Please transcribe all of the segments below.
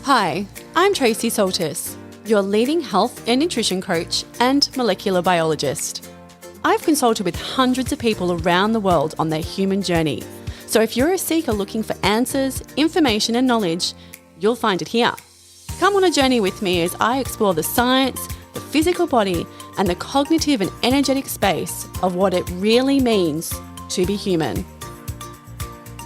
Hi, I'm Tracy Soltis, your leading health and nutrition coach and molecular biologist. I've consulted with hundreds of people around the world on their human journey. So if you're a seeker looking for answers, information and knowledge, you'll find it here. Come on a journey with me as I explore the science, the physical body, and the cognitive and energetic space of what it really means to be human.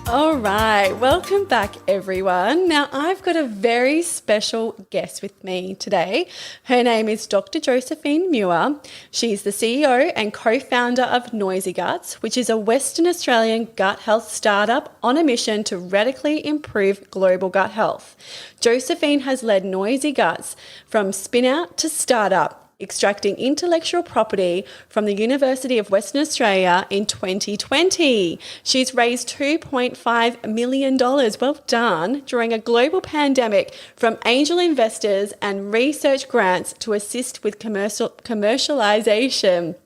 All right, welcome back everyone. Now I've got a very special guest with me today. Her name is Dr. Josephine Muir. She's the CEO and co-founder of Noisy Guts, which is a Western Australian gut health startup on a mission to radically improve global gut health. Josephine has led Noisy Guts from spin out to startup, extracting intellectual property from the University of Western Australia in 2020. She's raised $2.5 million, well done, during a global pandemic from angel investors and research grants to assist with commercialization.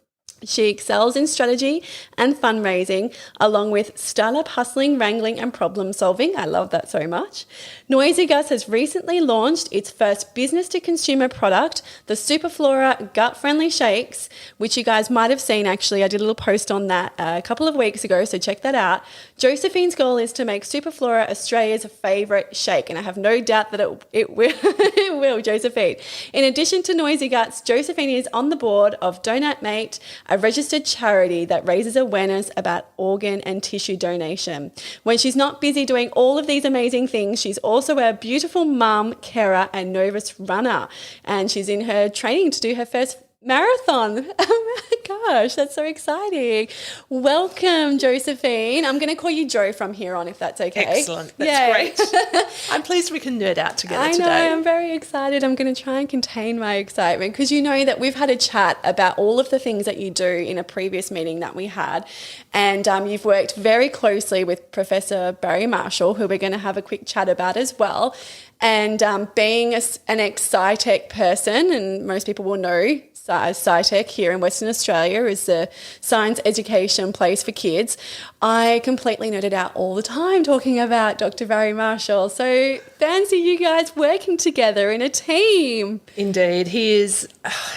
She excels in strategy and fundraising, along with startup hustling, wrangling, and problem solving. I love that so much. Noisy Guts has recently launched its first business-to-consumer product, the Superflora gut-friendly shakes, which you guys might have seen. Actually, I did a little post on that a couple of weeks ago, so check that out. Josephine's goal is to make Superflora Australia's favourite shake, and I have no doubt that it will, it will, Josephine. In addition to Noisy Guts, Josephine is on the board of Donate Mate, a registered charity that raises awareness about organ and tissue donation. When she's not busy doing all of these amazing things, she's also a beautiful mum, carer, and novice runner. And she's in her training to do her first marathon. Oh my gosh, that's so exciting. Welcome, Josephine. I'm going to call you Jo from here on, if that's okay. Excellent. That's great. I'm pleased we can nerd out together today. I know, I'm very excited. I'm going to try and contain my excitement because you know that we've had a chat about all of the things that you do in a previous meeting that we had. And you've worked very closely with Professor Barry Marshall, who we're going to have a quick chat about as well. And being an ex-SciTech person, and most people will know SciTech here in Western Australia is the science education place for kids. I completely nerded out all the time talking about Dr. Barry Marshall. So fancy you guys working together in a team. Indeed. He's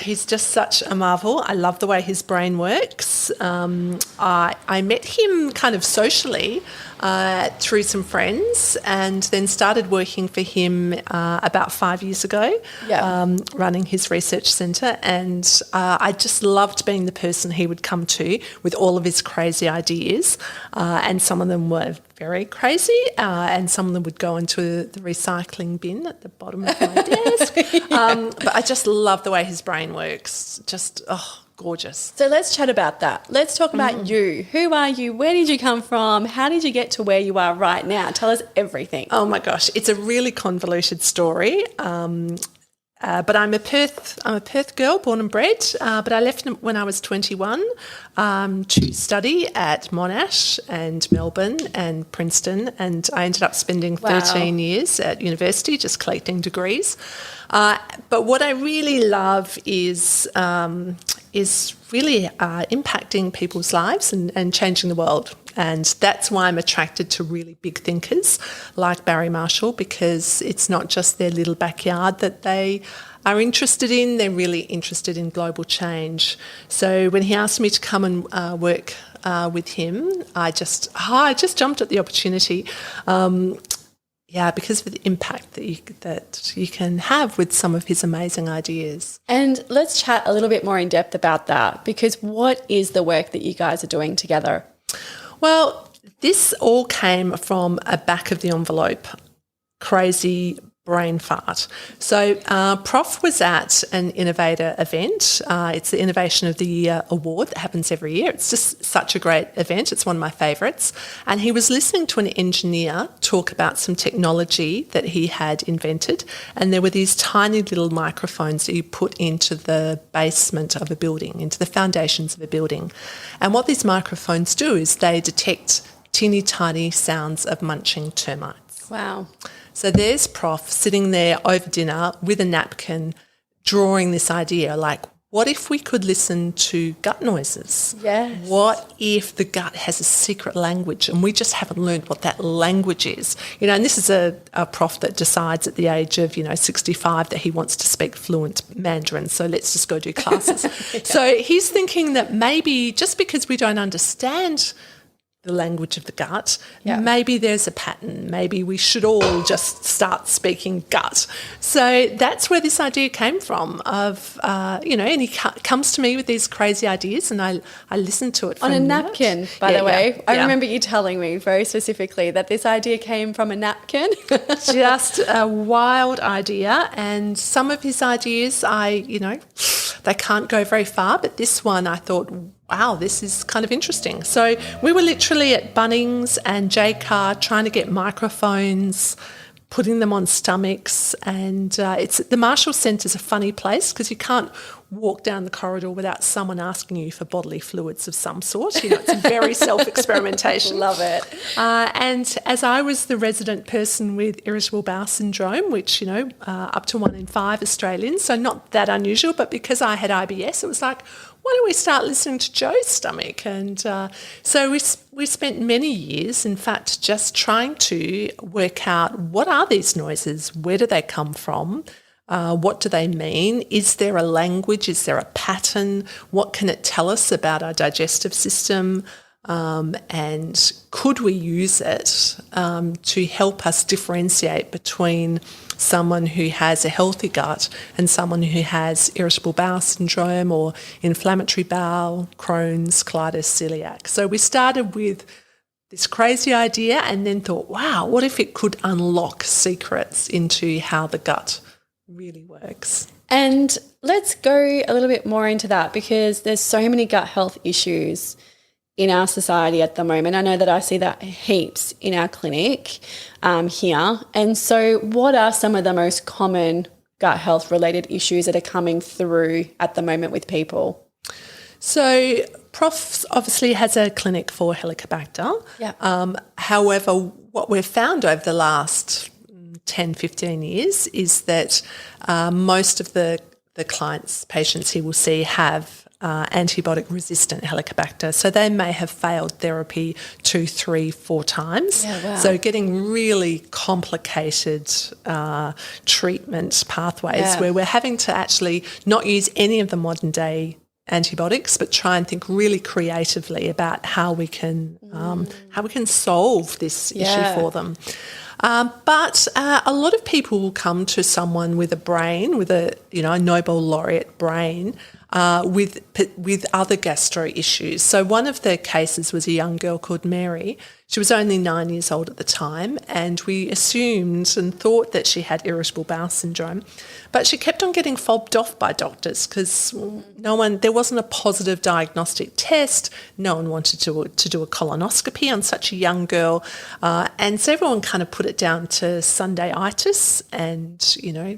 just such a marvel. I love the way his brain works. I met him kind of socially through some friends and then started working for him about 5 years ago, running his research centre. And I just loved being the person he would come to with all of his crazy ideas. And some of them were very crazy and some of them would go into the recycling bin at the bottom of my desk. But I just love the way his brain works. Just, gorgeous. So let's chat about that. Let's talk about you. Who are you? Where did you come from? How did you get to where you are right now? Tell us everything. Oh my gosh, it's a really convoluted story. But I'm a Perth girl, born and bred. But I left when I was 21 to study at Monash and Melbourne and Princeton, and I ended up spending 13 years at university just collecting degrees. But what I really love is really impacting people's lives and changing the world. And that's why I'm attracted to really big thinkers like Barry Marshall, because it's not just their little backyard that they are interested in, they're really interested in global change. So when he asked me to come and work with him, I just jumped at the opportunity. Because of the impact that you can have with some of his amazing ideas. And let's chat a little bit more in depth about that, because what is the work that you guys are doing together? Well, this all came from a back of the envelope crazy brain fart. So Prof was at an innovator event. It's the Innovation of the Year award that happens every year. It's just such a great event. It's one of my favourites. And he was listening to an engineer talk about some technology that he had invented. And there were these tiny little microphones that you put into the basement of a building, into the foundations of a building. And what these microphones do is they detect teeny tiny sounds of munching termites. Wow. So there's Prof sitting there over dinner with a napkin drawing this idea, like, what if we could listen to gut noises? Yes. What if the gut has a secret language and we just haven't learned what that language is? And this is a prof that decides at the age of, 65 that he wants to speak fluent Mandarin, so let's just go do classes. Yeah. So he's thinking that maybe just because we don't understand the language of the gut, maybe there's a pattern. Maybe we should all just start speaking gut. So that's where this idea came from of, and he comes to me with these crazy ideas and I listen to it. On a napkin, by the way. I remember you telling me very specifically that this idea came from a napkin. Just a wild idea. And some of his ideas, they can't go very far, but this one I thought, wow, this is kind of interesting. So we were literally at Bunnings and J-Car trying to get microphones, putting them on stomachs, and the Marshall Centre's a funny place because you can't walk down the corridor without someone asking you for bodily fluids of some sort. It's very self-experimentation. Love it. And as I was the resident person with irritable bowel syndrome, which, up to 1 in 5 Australians, so not that unusual, but because I had IBS, it was like, why don't we start listening to Jo's stomach? And so we spent many years, in fact, just trying to work out what are these noises? Where do they come from? What do they mean? Is there a language? Is there a pattern? What can it tell us about our digestive system? And could we use it to help us differentiate between someone who has a healthy gut and someone who has irritable bowel syndrome or inflammatory bowel, Crohn's, colitis, celiac? So we started with this crazy idea and then thought, wow, what if it could unlock secrets into how the gut really works? And let's go a little bit more into that because there's so many gut health issues in our society at the moment. I know that I see that heaps in our clinic here. And so what are some of the most common gut health related issues that are coming through at the moment with people? So Prof obviously has a clinic for Helicobacter. Yeah. However, what we've found over the last 10, 15 years is that most of the clients, patients he will see have antibiotic-resistant Helicobacter. So they may have failed therapy 2, 3, 4 times. Yeah, wow. So getting really complicated treatment pathways where we're having to actually not use any of the modern-day antibiotics, but try and think really creatively about how we can solve this issue for them. But a lot of people will come to someone with a brain, with a Nobel laureate brain, with other gastro issues. So one of the cases was a young girl called Mary. She was only 9 years old at the time, and we assumed and thought that she had irritable bowel syndrome, but she kept on getting fobbed off by doctors because there wasn't a positive diagnostic test. No one wanted to do a colonoscopy on such a young girl, and so everyone kind of put it down to Sunday-itis and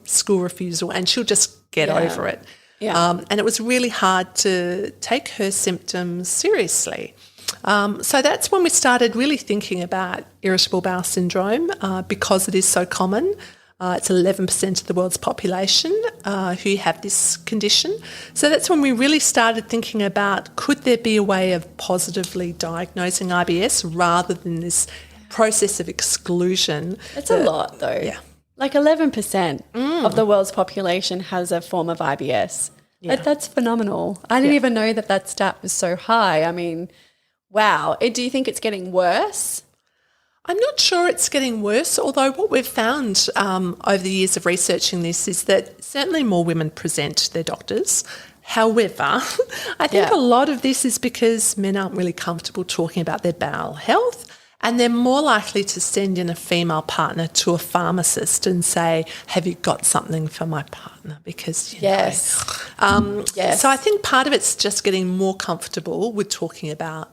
school refusal, and she'll just get over it. Yeah. And it was really hard to take her symptoms seriously. So that's when we started really thinking about irritable bowel syndrome because it is so common. It's 11% of the world's population who have this condition. So that's when we really started thinking about, could there be a way of positively diagnosing IBS rather than this process of exclusion? It's a lot though. Yeah. Like 11% of the world's population has a form of IBS. Yeah. That's phenomenal. I didn't even know that stat was so high. I mean, wow. Do you think it's getting worse? I'm not sure it's getting worse, although what we've found over the years of researching this is that certainly more women present to their doctors. However, I think a lot of this is because men aren't really comfortable talking about their bowel health. And they're more likely to send in a female partner to a pharmacist and say, have you got something for my partner? Because, you know. So I think part of it's just getting more comfortable with talking about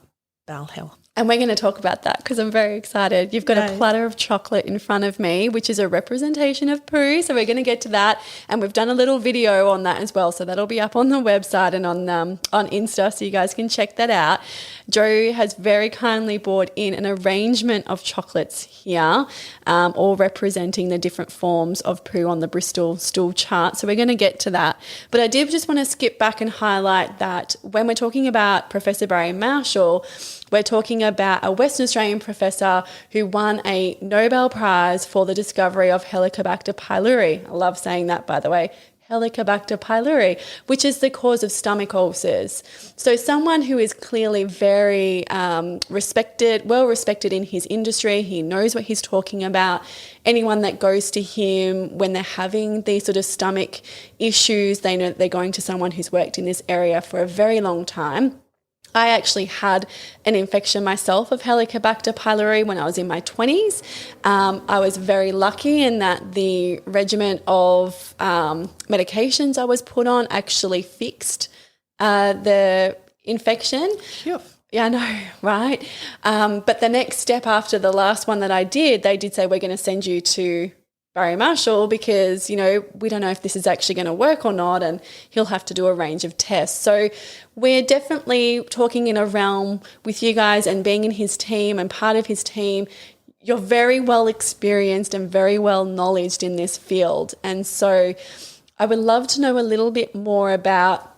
bowel health. And we're going to talk about that because I'm very excited. You've got a Yay. platter of chocolate in front of me, which is a representation of poo. So we're going to get to that. And we've done a little video on that as well. So that'll be up on the website and on Insta, so you guys can check that out. Jo has very kindly brought in an arrangement of chocolates here, all representing the different forms of poo on the Bristol stool chart. So we're going to get to that. But I did just want to skip back and highlight that when we're talking about Professor Barry Marshall, we're talking about a Western Australian professor who won a Nobel Prize for the discovery of Helicobacter pylori. I love saying that, by the way. Helicobacter pylori, which is the cause of stomach ulcers. So someone who is clearly very well respected in his industry. He knows what he's talking about. Anyone that goes to him when they're having these sort of stomach issues, they know that they're going to someone who's worked in this area for a very long time. I actually had an infection myself of Helicobacter pylori when I was in my 20s. I was very lucky in that the regimen of medications I was put on actually fixed the infection. Phew. Yeah, I know, right? But the next step after the last one that I did, they did say, we're going to send you to Barry Marshall because, we don't know if this is actually going to work or not, and he'll have to do a range of tests. So we're definitely talking in a realm with you guys and being in his team and part of his team. You're very well experienced and very well knowledged in this field. And so I would love to know a little bit more about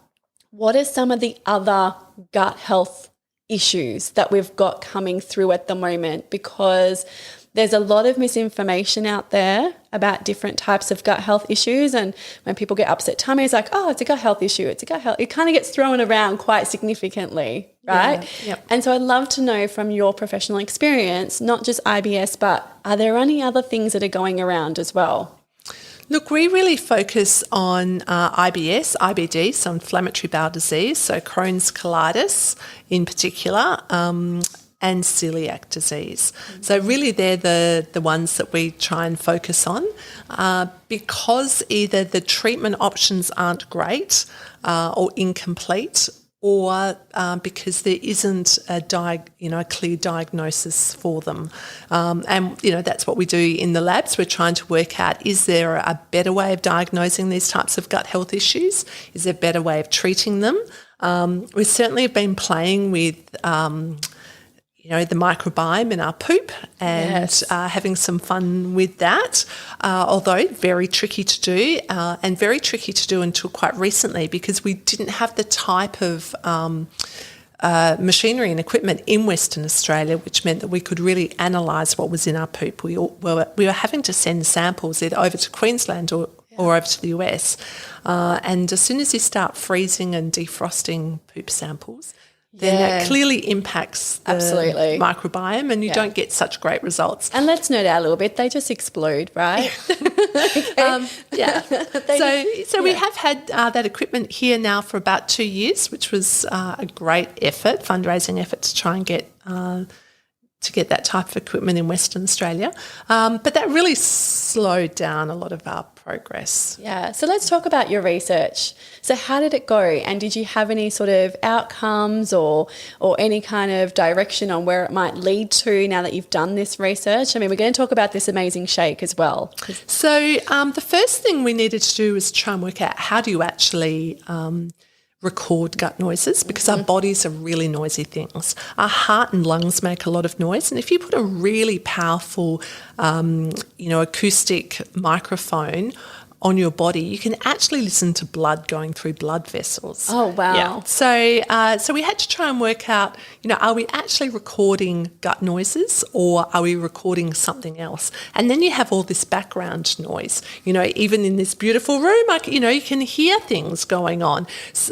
what are some of the other gut health issues that we've got coming through at the moment, because there's a lot of misinformation out there about different types of gut health issues. And when people get upset tummy, it's like, oh, it's a gut health issue. It's a gut health. It kind of gets thrown around quite significantly, right? Yeah, yep. And so I'd love to know from your professional experience, not just IBS, but are there any other things that are going around as well? Look, we really focus on IBS, IBD, so inflammatory bowel disease, so Crohn's colitis in particular, and celiac disease. So really they're the ones that we try and focus on because either the treatment options aren't great or incomplete, or because there isn't a clear diagnosis for them. And that's what we do in the labs. We're trying to work out, is there a better way of diagnosing these types of gut health issues? Is there a better way of treating them? We certainly have been playing with the microbiome in our poop and having some fun with that, although very tricky to do and very tricky to do until quite recently because we didn't have the type of machinery and equipment in Western Australia, which meant that we could really analyse what was in our poop. We were having to send samples either over to Queensland or over to the US. And as soon as you start freezing and defrosting poop samples, then that clearly impacts the microbiome and you don't get such great results. And let's nerd out a little bit. They just explode, right? So we have had that equipment here now for about 2 years, which was a great effort, fundraising effort to try and get that type of equipment in Western Australia. But that really slowed down a lot of our progress. Yeah. So let's talk about your research. So how did it go? And did you have any sort of outcomes or any kind of direction on where it might lead to now that you've done this research? I mean, we're going to talk about this amazing shake as well. So the first thing we needed to do was try and work out how do you actually record gut noises, because our bodies are really noisy things. Our heart and lungs make a lot of noise, and if you put a really powerful, acoustic microphone on your body, you can actually listen to blood going through blood vessels. Oh, wow. Yeah. So we had to try and work out, are we actually recording gut noises or are we recording something else? And then you have all this background noise. Even in this beautiful room, you can hear things going on,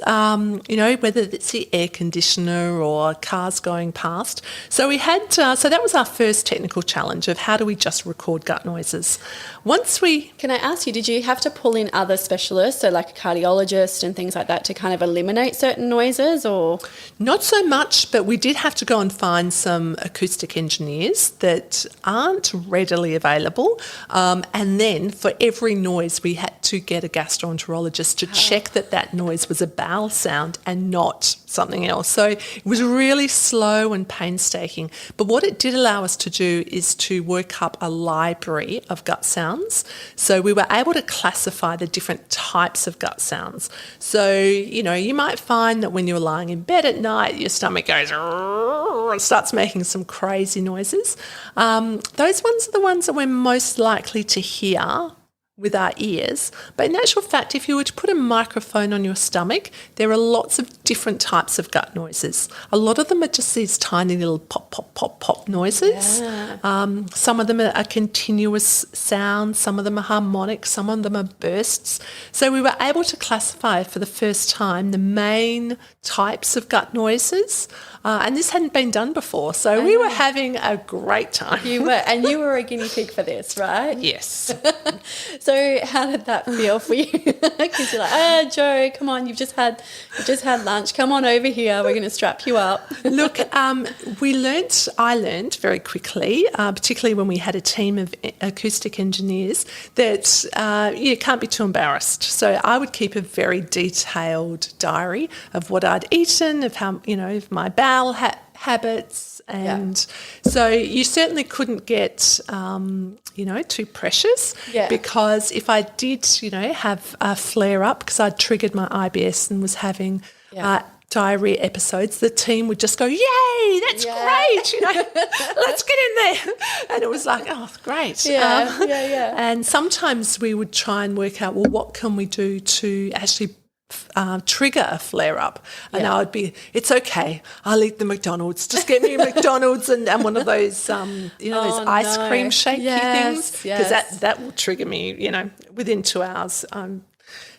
whether it's the air conditioner or cars going past. So we had, so that was our first technical challenge of how do we just record gut noises. Can I ask you, did you have to pull in other specialists, so like a cardiologist and things like that, to kind of eliminate certain noises, or? Not so much, but we did have to go and find some acoustic engineers that aren't readily available. And then for every noise, we had to get a gastroenterologist to check that noise was a bowel sound and not something else. So it was really slow and painstaking. But what it did allow us to do is to work up a library of gut sounds. So we were able to classify the different types of gut sounds. So, you might find that when you're lying in bed at night, your stomach goes and starts making some crazy noises. Those ones are the ones that we're most likely to hear with our ears. But in actual fact, if you were to put a microphone on your stomach, there are lots of different types of gut noises. A lot of them are just these tiny little pop, pop, pop, pop noises. Yeah. Some of them are continuous sounds, some of them are harmonic, some of them are bursts. So we were able to classify for the first time the main types of gut noises. And this hadn't been done before. So we were having a great time. You were, and you were a guinea pig for this, right? Yes. So how did that feel for you? Because you're like, Jo, come on, you've just had lunch. Come on over here. We're going to strap you up. Look, I learned very quickly, particularly when we had a team of acoustic engineers, that you can't be too embarrassed. So I would keep a very detailed diary of what I'd eaten, of how, of my bowel habits. And so you certainly couldn't get, too precious because if I did, have a flare up because I'd triggered my IBS and was having diarrhea episodes, the team would just go, yay, that's great, let's get in there. And it was like, oh, great. And sometimes we would try and work out, well, what can we do to actually trigger a flare-up? And I would be, it's okay, I'll eat the McDonald's. Just get me a McDonald's and one of those, those ice cream shaky things, because that will trigger me, within 2 hours.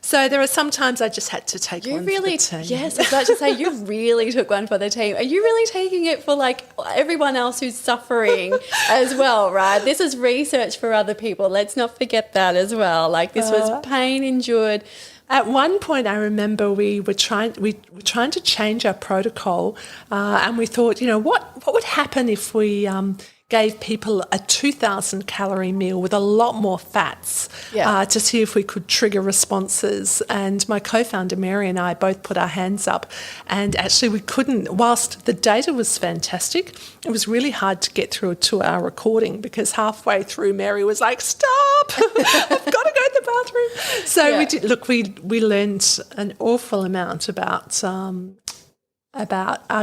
So there are some times I just had to take one for the team. Yes, I was about to say, you really took one for the team. Are you really taking it for everyone else who's suffering as well, right? This is research for other people. Let's not forget that as well. This was pain endured. At one point, I remember we were trying to change our protocol, and we thought, what would happen if we gave people a 2,000 calorie meal with a lot more fats to see if we could trigger responses. And my co-founder Mary and I both put our hands up, and actually we couldn't. Whilst the data was fantastic, it was really hard to get through a 2-hour recording because halfway through Mary was like, "Stop! I've got to go to the bathroom." So we did. Look, we learned an awful amount about our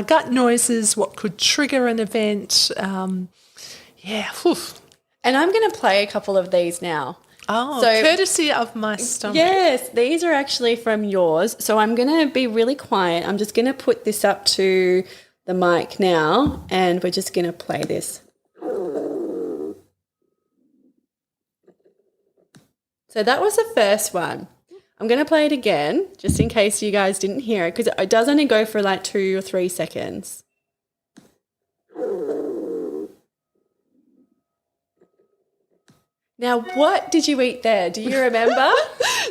gut noises, what could trigger an event. And I'm going to play a couple of these now. Oh, so, courtesy of my stomach. Yes, these are actually from yours. So I'm going to be really quiet. I'm just going to put this up to the mic now, and we're just going to play this. So that was the first one. I'm going to play it again just in case you guys didn't hear it, because it does only go for 2 or 3 seconds. Now, what did you eat there? Do you remember?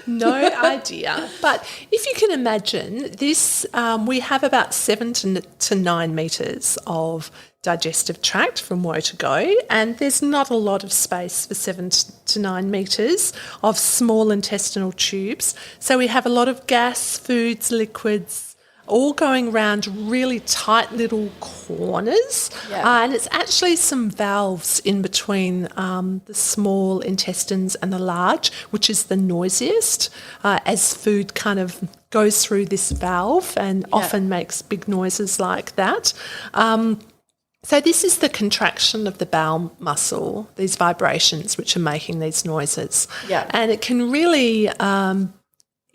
No idea. But if you can imagine this, we have about 7 to 9 metres of digestive tract from woe to go, and there's not a lot of space for 7 to 9 metres of small intestinal tubes. So we have a lot of gas, foods, liquids, all going around really tight little corners. And it's actually some valves in between the small intestines and the large, which is the noisiest, as food kind of goes through this valve and often makes big noises like that. So this is the contraction of the bowel muscle, these vibrations which are making these noises. And it can really,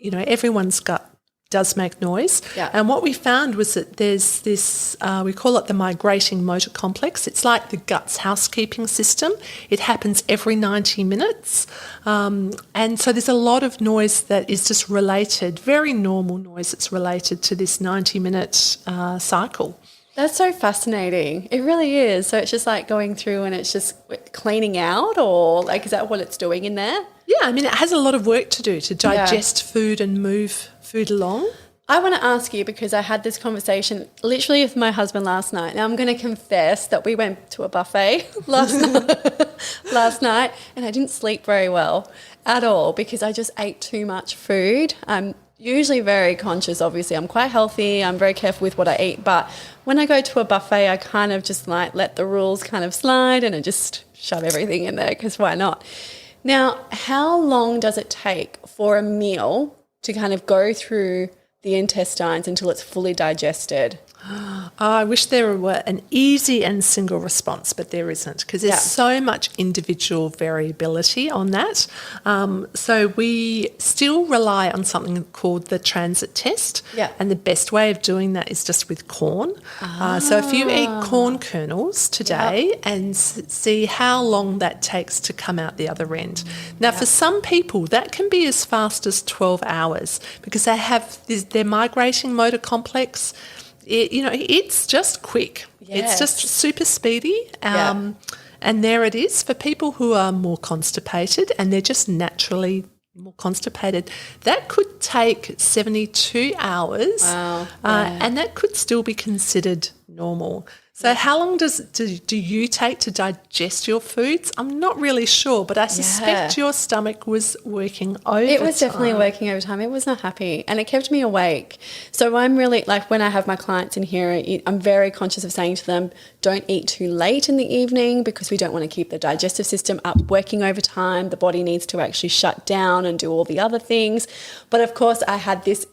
everyone's gut does make noise. And what we found was that there's this, we call it the migrating motor complex. It's like the gut's housekeeping system. It happens every 90 minutes. And so there's a lot of noise that is just related, very normal noise that's related to this 90-minute cycle. That's so fascinating. It really is. So it's just going through and it's just cleaning out, or is that what it's doing in there? Yeah, I mean, it has a lot of work to do to digest food and move food along. I want to ask you, because I had this conversation literally with my husband last night. Now I'm going to confess that we went to a buffet last night and I didn't sleep very well at all because I just ate too much food. usually very conscious, obviously. I'm quite healthy. I'm very careful with what I eat. But when I go to a buffet, I kind of just like let the rules kind of slide and I just shove everything in there because why not? Now, how long does it take for a meal to kind of go through the intestines until it's fully digested? Oh, I wish there were an easy and single response, but there isn't because there's so much individual variability on that. So we still rely on something called the transit test, and the best way of doing that is just with corn. So if you eat corn kernels today and see how long that takes to come out the other end. Now, for some people, that can be as fast as 12 hours because they have their migrating motor complex. It's just quick. It's just super speedy. And there it is for people who are more constipated and they're just naturally more constipated. That could take 72 hours and that could still be considered normal. So how long do you take to digest your foods? I'm not really sure, but I suspect your stomach was working overtime. It was definitely working overtime. It was not happy and it kept me awake. So I'm really, like when I have my clients in here, I'm very conscious of saying to them, don't eat too late in the evening because we don't want to keep the digestive system up working overtime. The body needs to actually shut down and do all the other things. But of course, I had this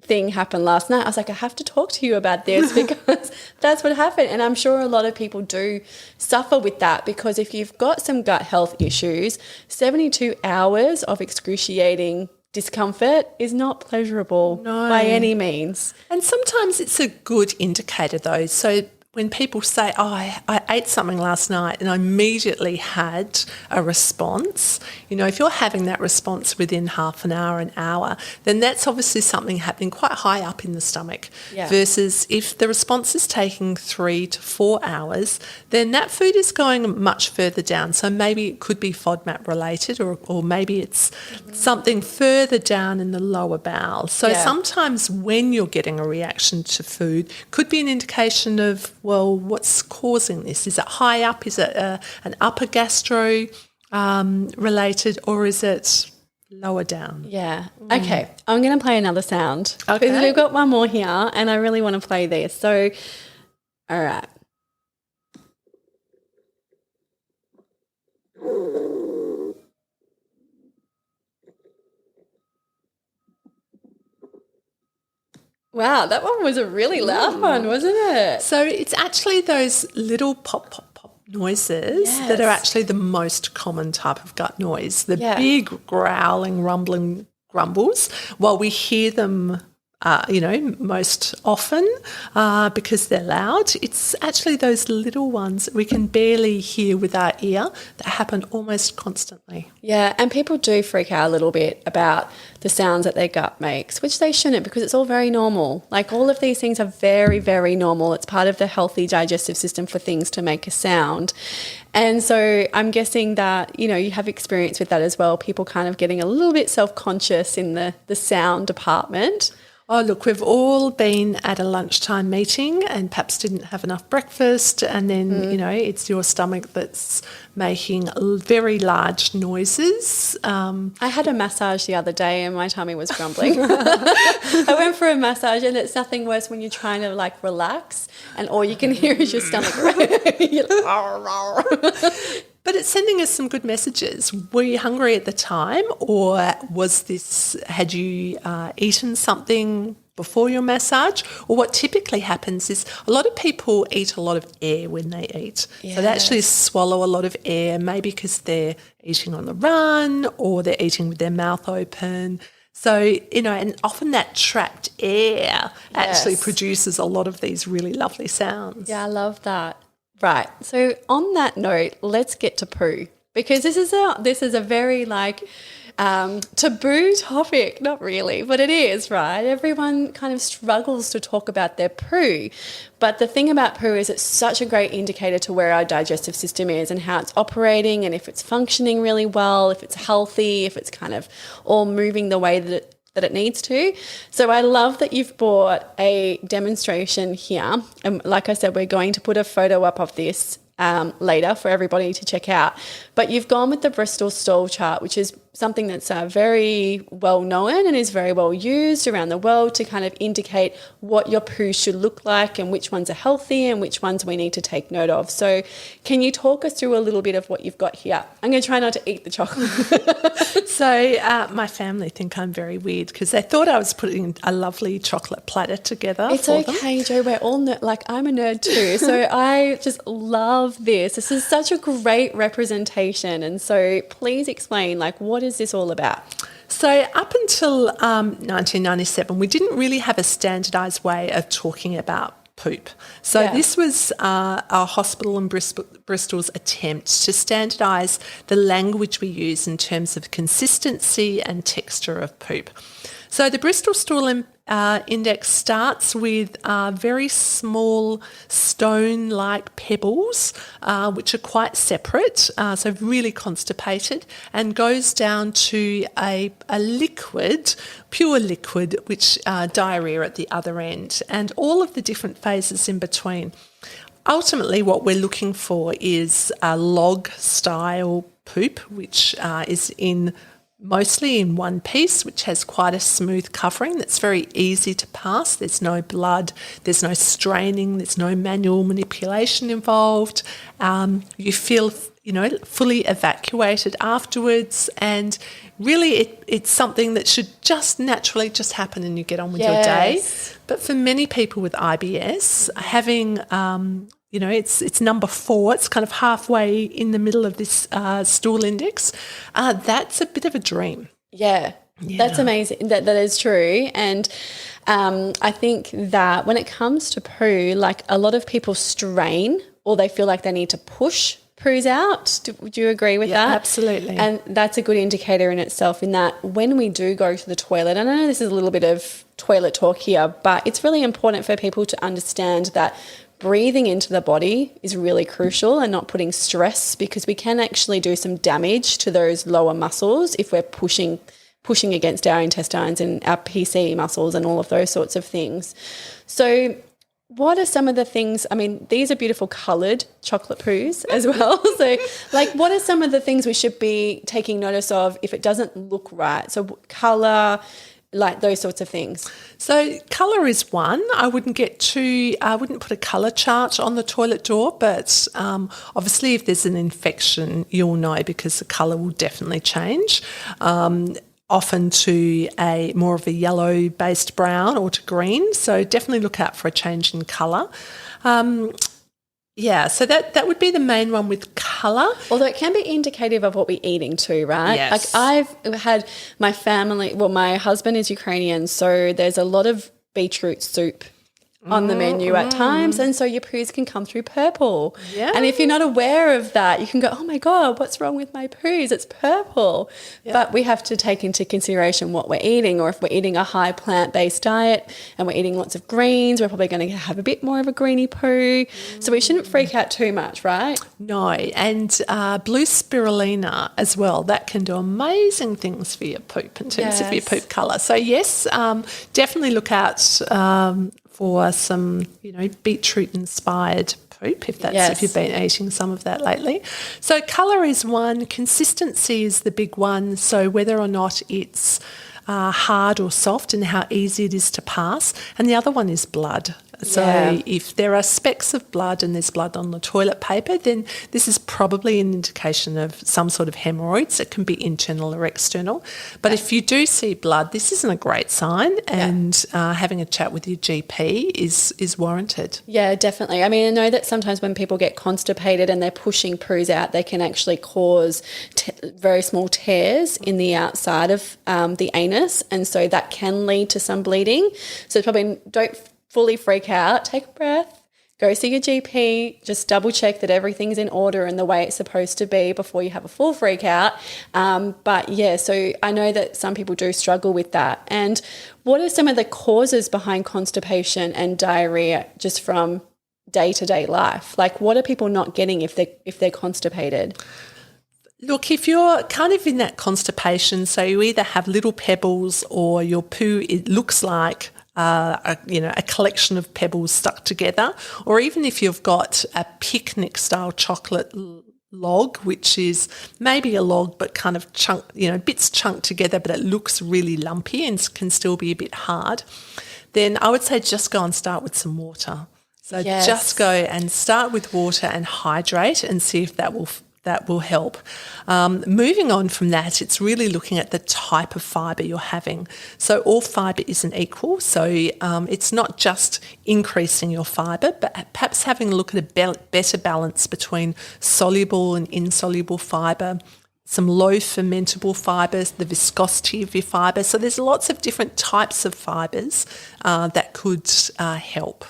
thing happened last night. I was like, I have to talk to you about this because that's what happened. And I'm sure a lot of people do suffer with that because if you've got some gut health issues, 72 hours of excruciating discomfort is not pleasurable by any means. And sometimes it's a good indicator though. So when people say, I ate something last night and I immediately had a response, if you're having that response within half an hour, then that's obviously something happening quite high up in the stomach versus if the response is taking 3 to 4 hours, then that food is going much further down. So maybe it could be FODMAP related or maybe it's something further down in the lower bowel. So sometimes when you're getting a reaction to food, could be an indication of, well, what's causing this? Is it high up? Is it an upper gastro related or is it lower down? Yeah. Okay. I'm going to play another sound. Okay. Because we've got one more here and I really want to play this. So, all right. Wow, that one was a really loud one, wasn't it? So it's actually those little pop, pop, pop noises that are actually the most common type of gut noise, the big growling, rumbling grumbles. While we hear them most often because they're loud, it's actually those little ones that we can barely hear with our ear that happen almost constantly. Yeah, and people do freak out a little bit about the sounds that their gut makes, which they shouldn't because it's all very normal. Like all of these things are very, very normal. It's part of the healthy digestive system for things to make a sound. And so I'm guessing that, you have experience with that as well, people kind of getting a little bit self-conscious in the sound department. Oh, look, we've all been at a lunchtime meeting and perhaps didn't have enough breakfast and then, it's your stomach that's making very large noises. I had a massage the other day and my tummy was grumbling. I went for a massage and it's nothing worse when you're trying to like relax and all you can hear is your stomach. You're like, but it's sending us some good messages. Were you hungry at the time or had you eaten something before your massage? Or what typically happens is a lot of people eat a lot of air when they eat. Yes. So they actually swallow a lot of air, maybe because they're eating on the run or they're eating with their mouth open. So, and often that trapped air actually produces a lot of these really lovely sounds. Yeah, I love that. Right. So on that note, let's get to poo because this is a very taboo topic. Not really, but it is, right? Everyone kind of struggles to talk about their poo. But the thing about poo is it's such a great indicator to where our digestive system is and how it's operating and if it's functioning really well, if it's healthy, if it's kind of all moving the way that it needs to. So I love that you've brought a demonstration here. And like I said, we're going to put a photo up of this later for everybody to check out. But you've gone with the Bristol stool chart, which is something that's very well known and is very well used around the world to kind of indicate what your poo should look like and which ones are healthy and which ones we need to take note of. So can you talk us through a little bit of what you've got here? I'm going to try not to eat the chocolate. So my family think I'm very weird because they thought I was putting a lovely chocolate platter together. It's okay, Jo. We're all I'm a nerd too. So I just love this. This is such a great representation. And so please explain, what is this all about? So up until 1997, we didn't really have a standardised way of talking about poop. So this was our hospital in Bristol's attempt to standardise the language we use in terms of consistency and texture of poop. So the Bristol Stool Index starts with very small stone-like pebbles, which are quite separate, so really constipated, and goes down to a liquid, pure liquid, which diarrhea at the other end, and all of the different phases in between. Ultimately, what we're looking for is a log-style poop, which is mostly in one piece, which has quite a smooth covering that's very easy to pass. There's no blood, there's no straining, there's no manual manipulation involved. You feel, fully evacuated afterwards, and really it's something that should just naturally just happen and you get on with your day. But for many people with IBS, having it's number 4. It's kind of halfway in the middle of this stool index. That's a bit of a dream. Yeah. That's amazing. That is true. And I think that when it comes to poo, a lot of people strain or they feel like they need to push poos out. Would you agree with that? Absolutely. And that's a good indicator in itself in that when we do go to the toilet, and I know this is a little bit of toilet talk here, but it's really important for people to understand that breathing into the body is really crucial and not putting stress, because we can actually do some damage to those lower muscles if we're pushing against our intestines and our PC muscles and all of those sorts of things. So what are some of the things, these are beautiful coloured chocolate poos as well. So what are some of the things we should be taking notice of if it doesn't look right? So colour, those sorts of things. So colour is one. I wouldn't put a colour chart on the toilet door, but obviously if there's an infection, you'll know because the colour will definitely change, often to a more of a yellow-based brown or to green. So definitely look out for a change in colour. So that would be the main one with colour. Although it can be indicative of what we're eating too, right? Yes. I've had my family, my husband is Ukrainian, so there's a lot of beetroot soup on the menu at times, and so your poos can come through purple. Yeah. And if you're not aware of that, you can go, oh my God, what's wrong with my poos? It's purple. Yeah. But we have to take into consideration what we're eating, or if we're eating a high plant-based diet and we're eating lots of greens, we're probably going to have a bit more of a greeny poo. So we shouldn't freak out too much, right? No, and blue spirulina as well, that can do amazing things for your poop in terms of your poop colour. So yes, definitely look out for some, beetroot-inspired poop, if you've been eating some of that lately. So colour is one, consistency is the big one, so whether or not it's hard or soft and how easy it is to pass. And the other one is blood. So if there are specks of blood and there's blood on the toilet paper, then this is probably an indication of some sort of hemorrhoids. It can be internal or external. But if you do see blood, this isn't a great sign, and having a chat with your GP is warranted. Yeah, definitely. I know that sometimes when people get constipated and they're pushing poos out, they can actually cause very small tears in the outside of the anus, and so that can lead to some bleeding. So probably don't fully freak out, take a breath, go see your GP, just double check that everything's in order and the way it's supposed to be before you have a full freak out. So I know that some people do struggle with that. And what are some of the causes behind constipation and diarrhea just from day-to-day life? What are people not getting if they're constipated? Look, if you're kind of in that constipation, so you either have little pebbles or your poo, it looks like a collection of pebbles stuck together, or even if you've got a picnic-style chocolate log, which is maybe a log but kind of bits chunked together, but it looks really lumpy and can still be a bit hard, then I would say just go and start with some water. So just go and start with water and hydrate and see if that will help. Moving on from that, it's really looking at the type of fibre you're having. So all fibre isn't equal. So it's not just increasing your fibre, but perhaps having a look at a better balance between soluble and insoluble fibre, some low fermentable fibres, the viscosity of your fibre. So there's lots of different types of fibres that could help.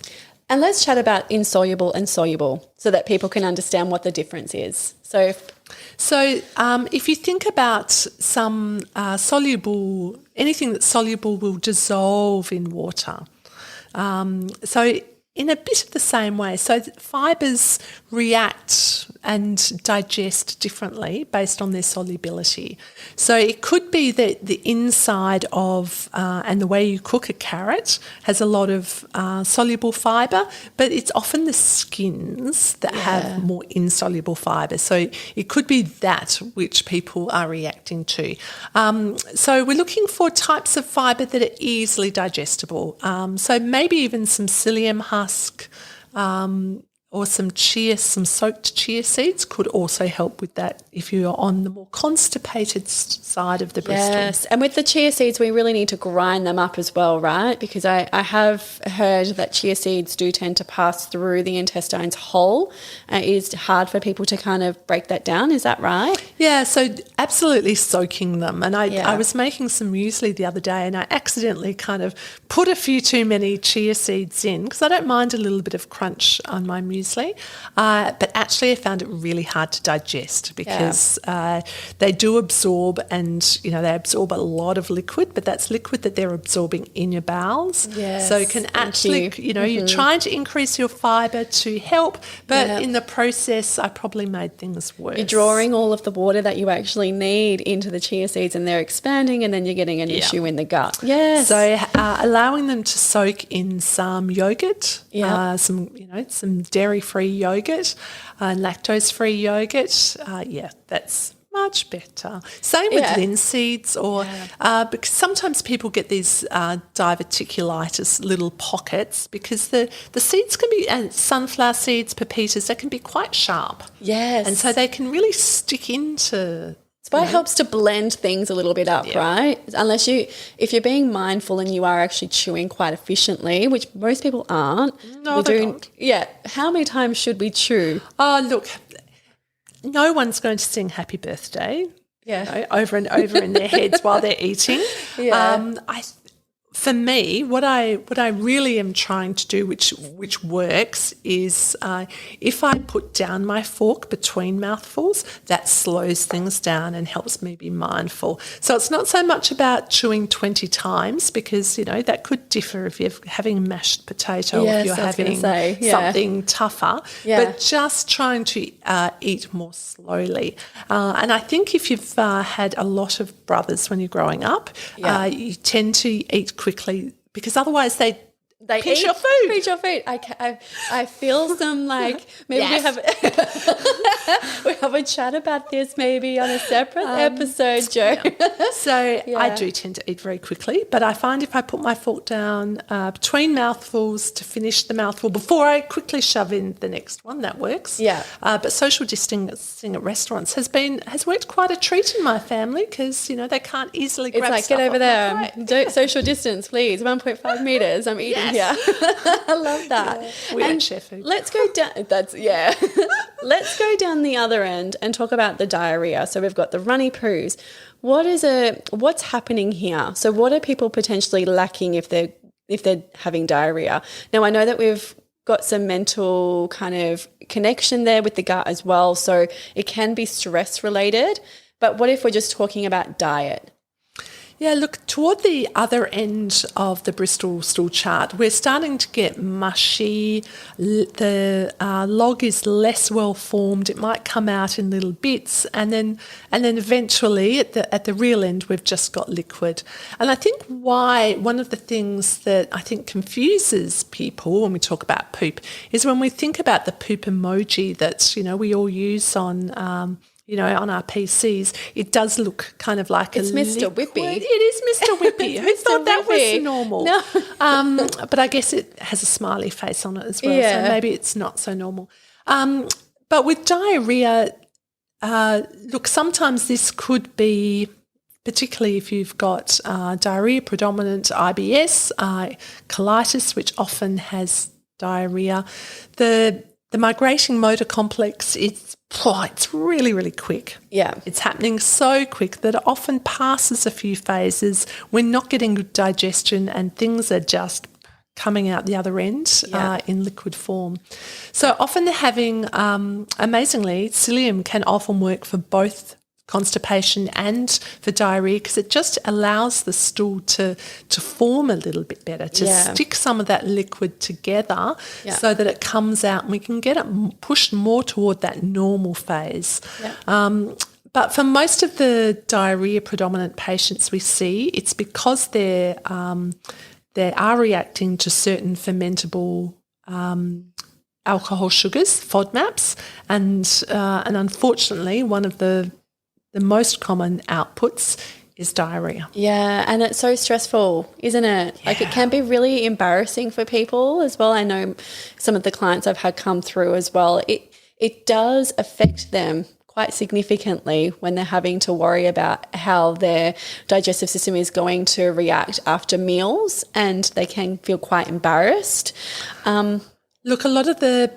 And let's chat about insoluble and soluble so that people can understand what the difference is. So if you think about some soluble, anything that's soluble will dissolve in water. So in a bit of the same way. So fibres react and digest differently based on their solubility. So it could be that the inside of and the way you cook a carrot has a lot of soluble fibre, but it's often the skins that have more insoluble fibre. So it could be that which people are reacting to. So we're looking for types of fibre that are easily digestible. So maybe even some psyllium husk, or some soaked chia seeds could also help with that if you're on the more constipated side of the Bristol. Yes, and with the chia seeds, we really need to grind them up as well, right? Because I have heard that chia seeds do tend to pass through the intestines whole. It is hard for people to kind of break that down. Is that right? Yeah, so absolutely soaking them. And I was making some muesli the other day and I accidentally kind of put a few too many chia seeds in because I don't mind a little bit of crunch on my muesli. But actually I found it really hard to digest because they do absorb and, they absorb a lot of liquid, but that's liquid that they're absorbing in your bowels. Yes, so it can actually, you're trying to increase your fibre to help, but in the process I probably made things worse. You're drawing all of the water that you actually need into the chia seeds and they're expanding and then you're getting an issue in the gut. Yes. So allowing them to soak in some yogurt, some dairy-free yogurt and lactose-free yogurt, that's much better. Same with linseeds because sometimes people get these diverticulitis little pockets because the seeds can be, and sunflower seeds, pepitas, they can be quite sharp. Yes. And so they can really stick into... But it helps to blend things a little bit up, right? If you're being mindful and you are actually chewing quite efficiently, which most people aren't. No, they don't. Yeah. How many times should we chew? Oh, look, no one's going to sing happy birthday over and over in their heads while they're eating. Yeah. For me, what I really am trying to do, which works, is if I put down my fork between mouthfuls, that slows things down and helps me be mindful. So it's not so much about chewing 20 times because, that could differ if you're having mashed potato or if you're having something tougher, but just trying to eat more slowly. And I think if you've had a lot of brothers when you're growing up, you tend to eat quickly because otherwise they pinch your food. Pinch your food. I feel some maybe we have a chat about this maybe on a separate episode, Jo. Yeah. So I do tend to eat very quickly, but I find if I put my fork down between mouthfuls to finish the mouthful before I quickly shove in the next one, that works. Yeah. But social distancing at restaurants has worked quite a treat in my family because they can't easily grab stuff. It's get over there. Don't social distance, please. 1.5 meters. I'm eating. Yeah, I love that. Yeah. We don't share food. Let's go down. Let's go down the other end and talk about the diarrhea. So we've got the runny poos. What's happening here? So what are people potentially lacking if they're having diarrhea? Now I know that we've got some mental kind of connection there with the gut as well. So it can be stress related. But what if we're just talking about diet? Yeah, look, toward the other end of the Bristol stool chart, we're starting to get mushy. The log is less well formed. It might come out in little bits, and then eventually at the real end, we've just got liquid. And I think one of the things that I think confuses people when we talk about poop is when we think about the poop emoji that we all use on on our PCs, it does look kind of like it's Mr. Whippy. It is Mr. Whippy. Who thought that was normal? No. But I guess it has a smiley face on it as well, Yeah. so maybe it's not so normal. But with diarrhea, look, sometimes this could be, particularly if you've got diarrhea predominant IBS, colitis, which often has diarrhea. The migrating motor complex, it's really, really quick. Yeah. It's happening so quick that it often passes a few phases. We're not getting good digestion and things are just coming out the other end in liquid form. So often having, amazingly, psyllium can often work for both constipation and for diarrhea because it just allows the stool to form a little bit better, to stick some of that liquid together so that it comes out and we can get it pushed more toward that normal phase. Yeah. But for most of the diarrhea predominant patients we see, it's because they are reacting to certain fermentable alcohol sugars, FODMAPs, and unfortunately one of the most common outputs is diarrhea. Yeah, and it's so stressful, isn't it? Yeah. Like it can be really embarrassing for people as well. I know some of the clients I've had come through as well. It does affect them quite significantly when they're having to worry about how their digestive system is going to react after meals, and they can feel quite embarrassed. Look, a lot of the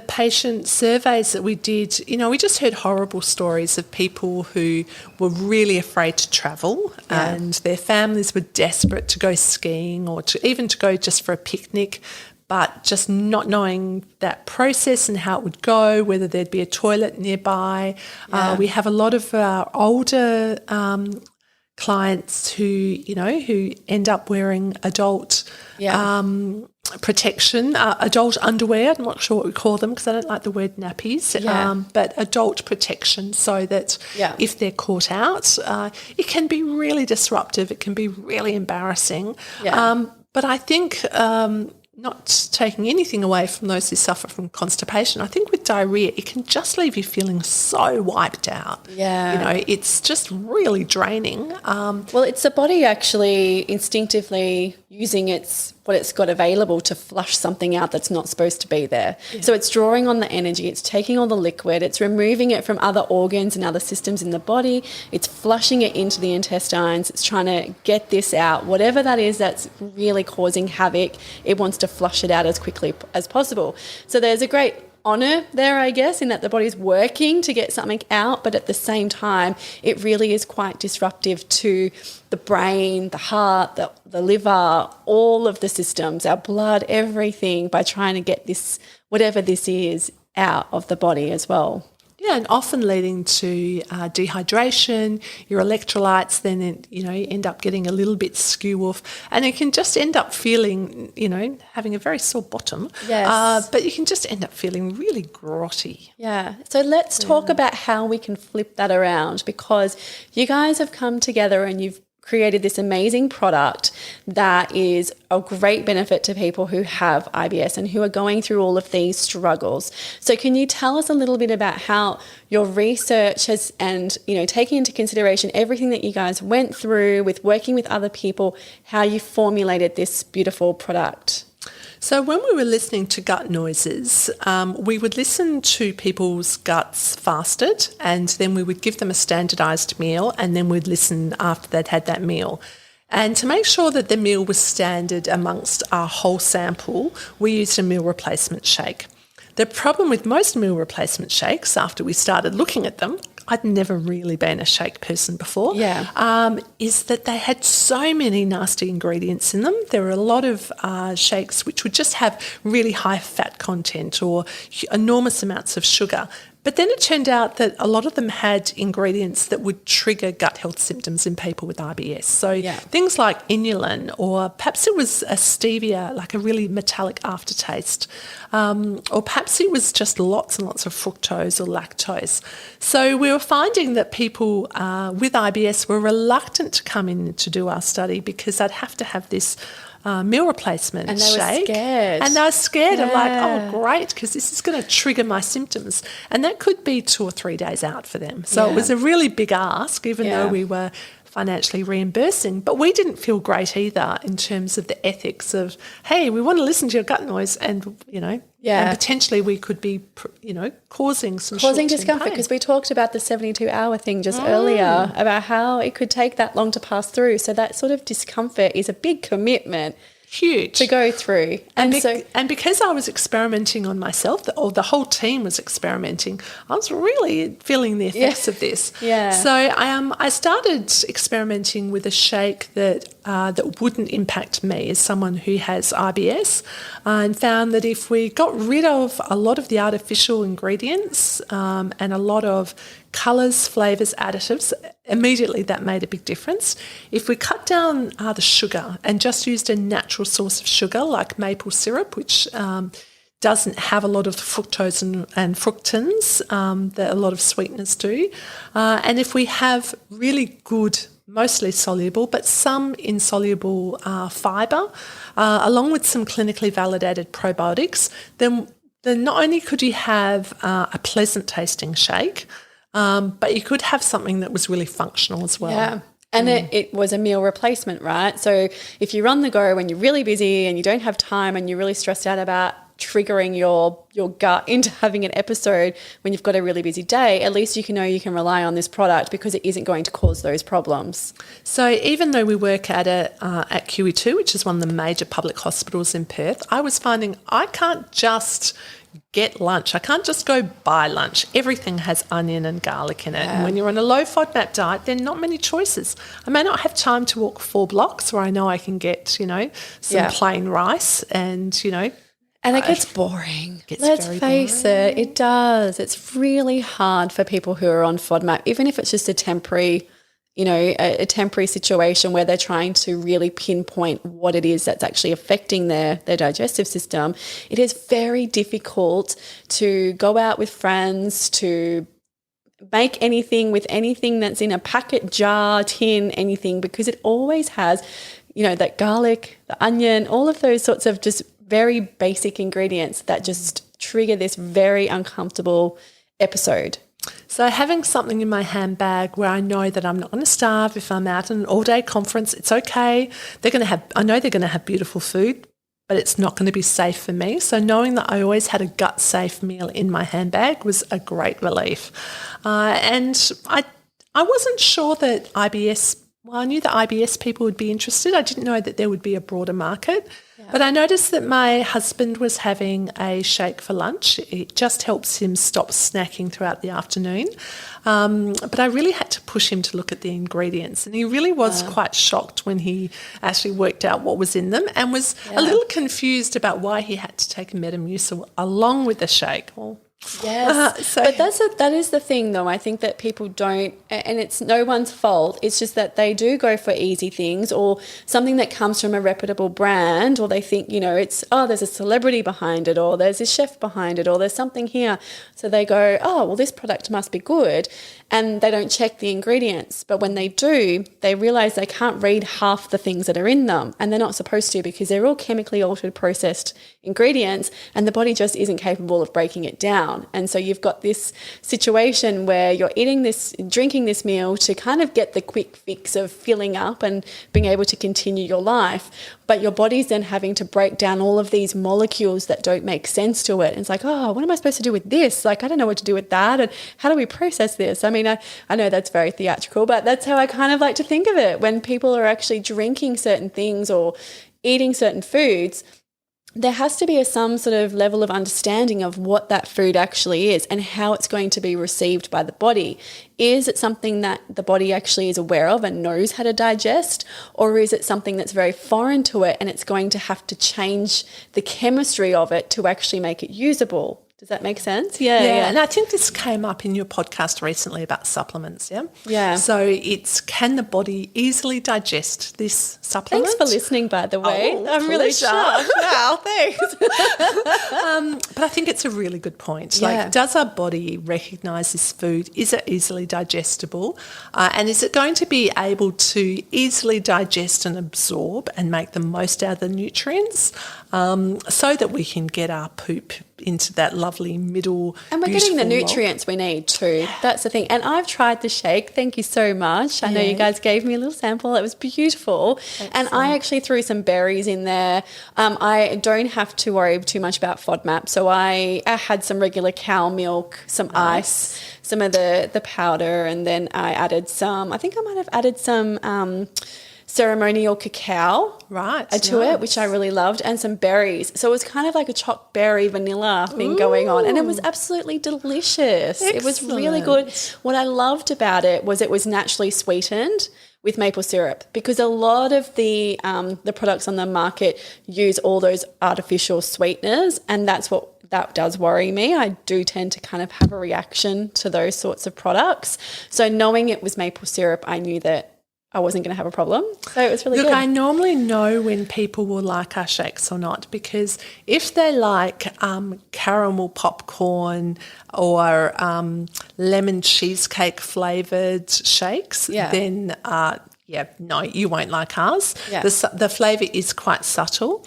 patient surveys that we did, we just heard horrible stories of people who were really afraid to travel and their families were desperate to go skiing or even to go just for a picnic, but just not knowing that process and how it would go, whether there'd be a toilet nearby. Yeah. We have a lot of our older clients who end up wearing adult protection, adult underwear. I'm not sure what we call them because I don't like the word nappies, but adult protection so that if they're caught out, it can be really disruptive. It can be really embarrassing. Yeah. But I think not taking anything away from those who suffer from constipation, I think with diarrhea, it can just leave you feeling so wiped out. Yeah. It's just really draining. Well, it's the body actually instinctively using what it's got available to flush something out that's not supposed to be there. Yeah. So it's drawing on the energy, it's taking all the liquid, it's removing it from other organs and other systems in the body, it's flushing it into the intestines, it's trying to get this out. Whatever that is that's really causing havoc, it wants to flush it out as quickly as possible. So there's a great honour there, I guess, in that the body's working to get something out, but at the same time, it really is quite disruptive to the brain, the heart, the liver, all of the systems, our blood, everything, by trying to get this, whatever this is, out of the body as well. Yeah, and often leading to dehydration, your electrolytes then, you end up getting a little bit skew off, and it can just end up feeling, having a very sore bottom. Yes. But you can just end up feeling really grotty. Yeah. So let's talk about how we can flip that around, because you guys have come together and you've created this amazing product that is a great benefit to people who have IBS and who are going through all of these struggles. So can you tell us a little bit about how your research has, and taking into consideration everything that you guys went through with working with other people, how you formulated this beautiful product? So when we were listening to gut noises, we would listen to people's guts fasted, and then we would give them a standardised meal, and then we'd listen after they'd had that meal. And to make sure that the meal was standard amongst our whole sample, we used a meal replacement shake. The problem with most meal replacement shakes, after we started looking at them, I'd never really been a shake person before, is that they had so many nasty ingredients in them. There were a lot of shakes which would just have really high fat content or enormous amounts of sugar. But then it turned out that a lot of them had ingredients that would trigger gut health symptoms in people with IBS. So things like inulin, or perhaps it was a stevia, like a really metallic aftertaste, or perhaps it was just lots and lots of fructose or lactose. So we were finding that people with IBS were reluctant to come in to do our study because they'd have to have this meal replacement and shake. Were scared. And they were scared. I'm like, oh, great, because this is going to trigger my symptoms. And that could be 2 or 3 days out for them. So it was a really big ask, even though we were financially reimbursing. But we didn't feel great either in terms of the ethics of, hey, we want to listen to your gut noise and, and potentially we could be, causing discomfort, because we talked about the 72-hour thing just earlier about how it could take that long to pass through. So that sort of discomfort is a big commitment. Huge. To go through. And because I was experimenting on myself, the whole team was experimenting, I was really feeling the effects of this. Yeah. So I started experimenting with a shake that wouldn't impact me as someone who has IBS, and found that if we got rid of a lot of the artificial ingredients and a lot of colours, flavours, additives, immediately that made a big difference. If we cut down the sugar and just used a natural source of sugar like maple syrup, which doesn't have a lot of fructose and fructans that a lot of sweeteners do, and if we have really good, mostly soluble, but some insoluble fibre, along with some clinically validated probiotics, then not only could you have a pleasant tasting shake, but you could have something that was really functional as well. Yeah. And it was a meal replacement, right? So if you're on the go when you're really busy and you don't have time and you're really stressed out about triggering your gut into having an episode when you've got a really busy day, at least you can rely on this product because it isn't going to cause those problems. So even though we work at QE2, which is one of the major public hospitals in Perth, I was finding I can't just get lunch. I can't just go buy lunch. Everything has onion and garlic in it. And when you're on a low FODMAP diet, there are not many choices. I may not have time to walk 4 blocks where I know I can get, some plain rice and, And it gets boring. Let's face it, it does. It's really hard for people who are on FODMAP, even if it's just a temporary a temporary situation where they're trying to really pinpoint what it is that's actually affecting their digestive system. It is very difficult to go out with friends, to make anything with anything that's in a packet, jar, tin, anything, because it always has, that garlic, the onion, all of those sorts of just very basic ingredients that just trigger this very uncomfortable episode. So having something in my handbag where I know that I'm not going to starve if I'm out at an all-day conference, it's okay. I know they're going to have beautiful food, but it's not going to be safe for me. So knowing that I always had a gut-safe meal in my handbag was a great relief. And I wasn't sure that I knew that IBS people would be interested. I didn't know that there would be a broader market. But I noticed that my husband was having a shake for lunch. It just helps him stop snacking throughout the afternoon. But I really had to push him to look at the ingredients. And he really was quite shocked when he actually worked out what was in them and was a little confused about why he had to take a Metamucil along with the shake. Yes, but that is the thing though. I think that people don't, and it's no one's fault, it's just that they do go for easy things or something that comes from a reputable brand, or they think, it's, there's a celebrity behind it, or there's a chef behind it, or there's something here. So they go, this product must be good, and they don't check the ingredients. But when they do, they realise they can't read half the things that are in them, and they're not supposed to because they're all chemically altered, processed ingredients, and the body just isn't capable of breaking it down. And so you've got this situation where you're drinking this meal to kind of get the quick fix of filling up and being able to continue your life, but your body's then having to break down all of these molecules that don't make sense to it. And it's like, what am I supposed to do with this? Like, I don't know what to do with that. And how do we process this? I mean, I know that's very theatrical, but that's how I kind of like to think of it. When people are actually drinking certain things or eating certain foods, there has to be some sort of level of understanding of what that food actually is and how it's going to be received by the body. Is it something that the body actually is aware of and knows how to digest, or is it something that's very foreign to it and it's going to have to change the chemistry of it to actually make it usable? Does that make sense? Yeah, and I think this came up in your podcast recently about supplements, yeah? Yeah. So it's, can the body easily digest this supplement? Thanks for listening, by the way. Oh, I'm really pleasure. shocked. Wow, thanks. But I think it's a really good point. Yeah. Like, does our body recognise this food? Is it easily digestible? And is it going to be able to easily digest and absorb and make the most out of the nutrients so that we can get our poop into that lovely middle. And we're getting the beautiful nutrients we need too. That's the thing. And I've tried the shake. Thank you so much. I know you guys gave me a little sample. It was beautiful. Excellent. And I actually threw some berries in there. I don't have to worry too much about FODMAP. So I had some regular cow milk, some ice, some of the powder, and then I added some, I think I might have added some ceremonial cacao to it, which I really loved, and some berries. So it was kind of like a chopped berry vanilla thing going on, and it was absolutely delicious. Excellent. It was really good. What I loved about it was naturally sweetened with maple syrup, because a lot of the products on the market use all those artificial sweeteners, and that does worry me. I do tend to kind of have a reaction to those sorts of products. So knowing it was maple syrup, I knew that I wasn't going to have a problem. So it was really good. Look, I normally know when people will like our shakes or not, because if they like caramel popcorn or lemon cheesecake flavoured shakes, then no, you won't like ours. Yeah. The flavour is quite subtle.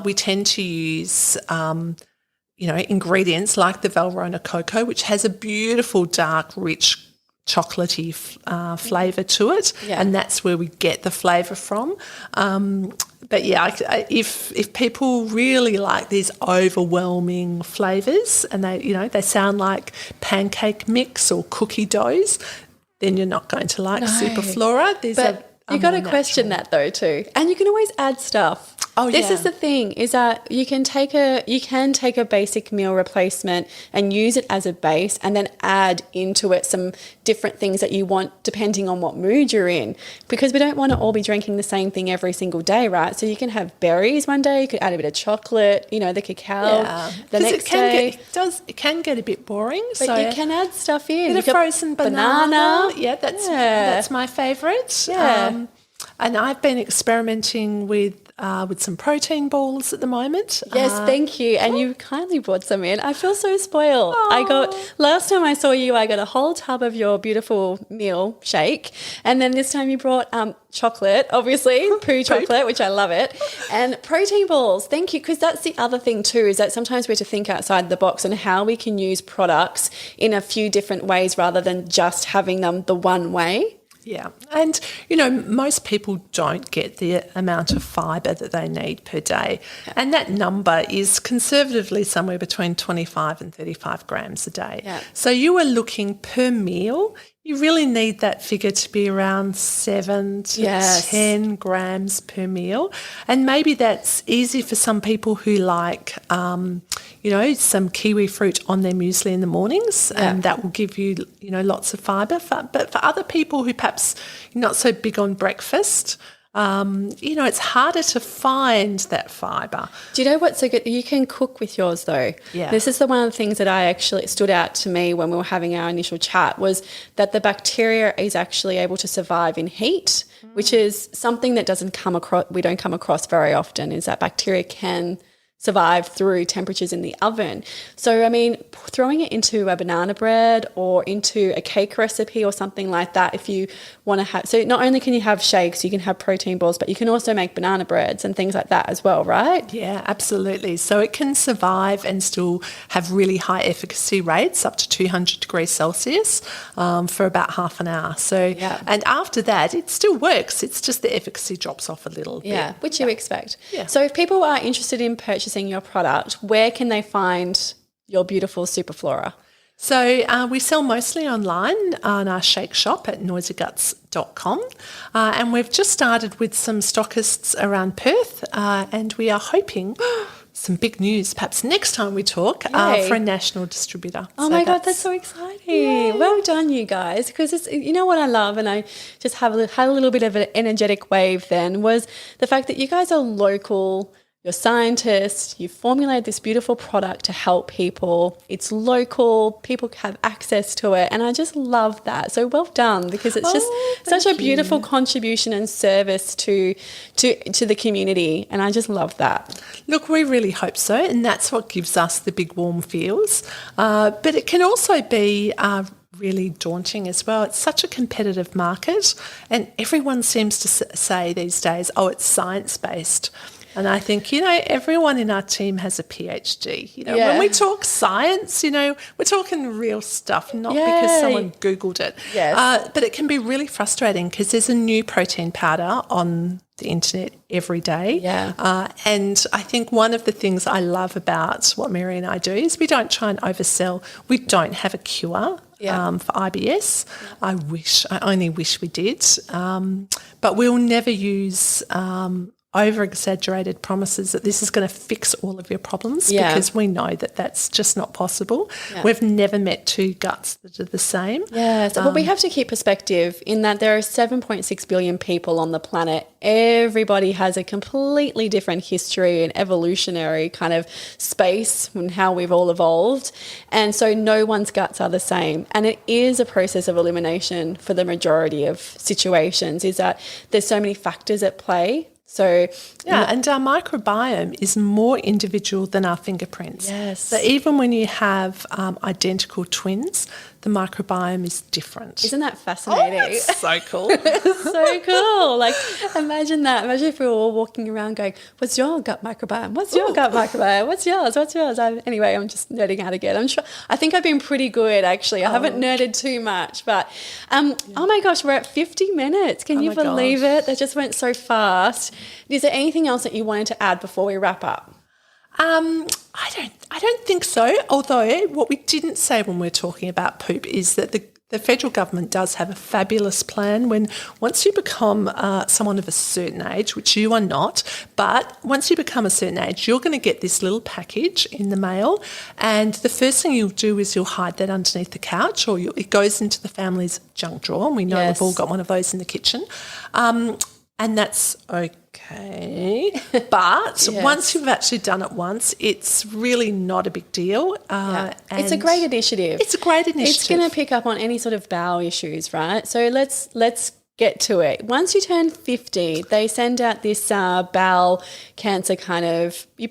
We tend to use ingredients like the Valrhona cocoa, which has a beautiful dark, rich chocolatey flavour to it, and that's where we get the flavour from. But if people really like these overwhelming flavours and they sound like pancake mix or cookie doughs, then you're not going to like Superflora. You've got to question that though too, and you can always add stuff. This is the thing, is that you can take a basic meal replacement and use it as a base, and then add into it some different things that you want depending on what mood you're in, because we don't want to all be drinking the same thing every single day, right? So you can have berries one day, you could add a bit of chocolate, the cacao the next day. It can get a bit boring. But so you can add stuff in. A bit of frozen banana. Yeah, that's my favourite. Yeah. And I've been experimenting with some protein balls at the moment. Yes, thank you. And you kindly brought some in. I feel so spoiled. Last time I saw you, I got a whole tub of your beautiful meal shake. And then this time you brought chocolate, obviously, poo chocolate, which I love it. And protein balls, thank you. Because that's the other thing too, is that sometimes we have to think outside the box on how we can use products in a few different ways rather than just having them the one way. Yeah, and most people don't get the amount of fibre that they need per day, and that number is conservatively somewhere between 25 and 35 grams a day. Yeah. So you are looking per meal, you really need that figure to be around 7 to 10 grams per meal, and maybe that's easy for some people who like some kiwi fruit on their muesli in the mornings, and that will give you, lots of fibre. But for other people who perhaps not so big on breakfast, it's harder to find that fibre. Do you know what's so good? You can cook with yours though. Yeah. This is one of the things that I actually stood out to me when we were having our initial chat, was that the bacteria is actually able to survive in heat, which is something that we don't come across very often, is that bacteria can survive through temperatures in the oven. So, I mean, throwing it into a banana bread or into a cake recipe or something like that, if you want to have, so not only can you have shakes, you can have protein balls, but you can also make banana breads and things like that as well, right? Yeah, absolutely. So it can survive and still have really high efficacy rates up to 200 degrees Celsius for about half an hour. So, and after that, it still works. It's just the efficacy drops off a little bit. Yeah, which you expect. Yeah. So if people are interested in purchasing your product, where can they find your beautiful Superflora? So we sell mostly online on our shake shop at noisyguts.com, and we've just started with some stockists around Perth, and we are hoping some big news perhaps next time we talk for a national distributor. Oh, so my God, that's so exciting. Yay. Well done, you guys, because it's, what I love, and I just had a little bit of an energetic wave then, was the fact that you guys are local you're scientists, you formulated this beautiful product to help people. It's local, people have access to it, and I just love that. So well done, because it's just such a beautiful contribution and service to the community, and I just love that. Look, we really hope so, and that's what gives us the big warm feels. But it can also be really daunting as well. It's such a competitive market, and everyone seems to say these days, oh, it's science-based. And I think, everyone in our team has a PhD. When we talk science, we're talking real stuff, not because someone Googled it. Yes. But it can be really frustrating because there's a new protein powder on the internet every day. Yeah. And I think one of the things I love about what Mary and I do is we don't try and oversell. We don't have a cure. For IBS. I only wish we did. But we'll never use over-exaggerated promises that this is going to fix all of your problems because we know that that's just not possible. Yeah. We've never met two guts that are the same. Yeah, but we have to keep perspective in that there are 7.6 billion people on the planet. Everybody has a completely different history and evolutionary kind of space and how we've all evolved. And so no one's guts are the same. And it is a process of elimination for the majority of situations, is that there's so many factors at play. So and our microbiome is more individual than our fingerprints. Yes. So even when you have identical twins, the microbiome is different. Isn't that fascinating? Oh, that's so cool. So cool. Like, imagine that. Imagine if we were all walking around going, what's your gut microbiome? What's your gut microbiome? What's yours? What's yours? Anyway, I'm just nerding out again. I think I've been pretty good, actually. I haven't nerded too much. But, oh my gosh, we're at 50 minutes. Can you believe it? That just went so fast. Is there anything else that you wanted to add before we wrap up? I don't think so. Although what we didn't say when we're talking about poop is that the federal government does have a fabulous plan once you become someone of a certain age, which you are not, but once you become a certain age, you're going to get this little package in the mail, and the first thing you'll do is you'll hide that underneath the couch, or it goes into the family's junk drawer, and we know we've all got one of those in the kitchen. And that's okay. But once you've actually done it once, it's really not a big deal. It's a great initiative. It's a great initiative. It's going to pick up on any sort of bowel issues, right? So let's get to it. Once you turn 50, they send out this bowel cancer kind of, you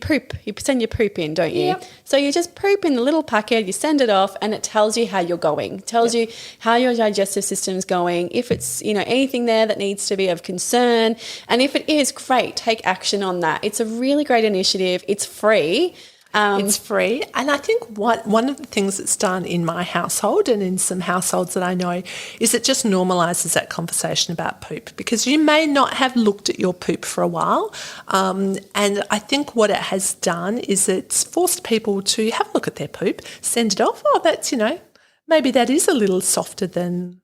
send your poop in, don't you? Yep. So you just poop in the little packet, you send it off, and it tells you how you're going. It tells you how your digestive system's going, if it's, anything there that needs to be of concern. And if it is, great, take action on that. It's a really great initiative. It's free. It's free. And I think one of the things that's done in my household and in some households that I know is it just normalises that conversation about poop, because you may not have looked at your poop for a while. And I think what it has done is it's forced people to have a look at their poop, send it off. Oh, that's, maybe that is a little softer than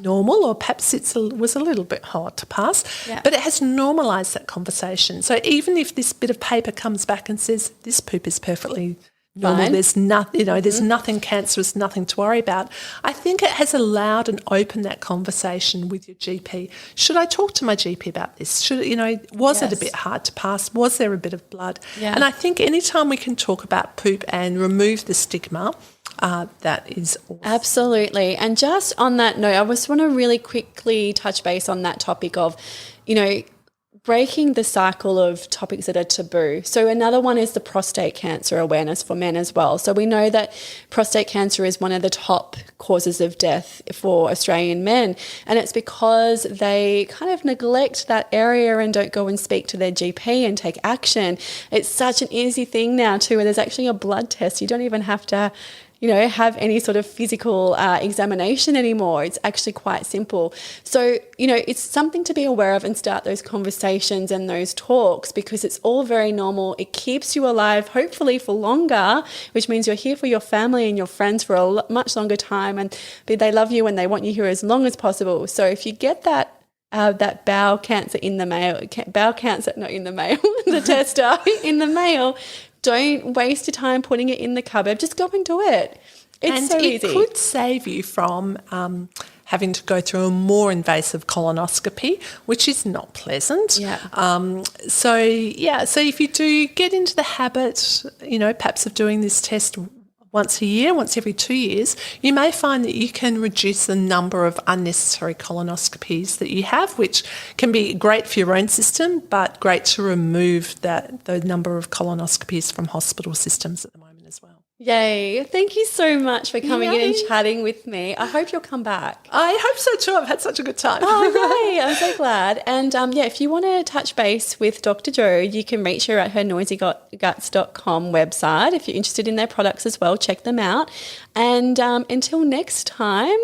normal, or perhaps it was a little bit hard to pass. Yeah. But it has normalised that conversation. So even if this bit of paper comes back and says this poop is perfectly normal, fine, there's nothing, there's nothing cancerous, nothing to worry about, I think it has allowed and opened that conversation with your GP. Should I talk to my GP about this? Was it a bit hard to pass? Was there a bit of blood? Yeah. And I think anytime we can talk about poop and remove the stigma, that is awesome. Absolutely. And just on that note, I just want to really quickly touch base on that topic of, breaking the cycle of topics that are taboo. So another one is the prostate cancer awareness for men as well. So we know that prostate cancer is one of the top causes of death for Australian men, and it's because they kind of neglect that area and don't go and speak to their GP and take action. It's such an easy thing now too, where there's actually a blood test. You don't even have to have any sort of physical examination anymore. It's actually quite simple. So, it's something to be aware of and start those conversations and those talks, because it's all very normal. It keeps you alive, hopefully for longer, which means you're here for your family and your friends for a much longer time, and they love you and they want you here as long as possible. So if you get that bowel cancer in the mail, the tester in the mail, don't waste your time putting it in the cupboard. Just go and do it. It's so easy. It could save you from having to go through a more invasive colonoscopy, which is not pleasant. Yeah. So if you do get into the habit, perhaps of doing this test once a year, once every 2 years, you may find that you can reduce the number of unnecessary colonoscopies that you have, which can be great for your own system, but great to remove the number of colonoscopies from hospital systems at the moment as well. Yay. Thank you so much for coming in and chatting with me. I hope you'll come back. I hope so too. I've had such a good time. Oh, yay. I'm so glad. And if you want to touch base with Dr. Jo, you can reach her at her noisyguts.com website. If you're interested in their products as well, check them out. And until next time,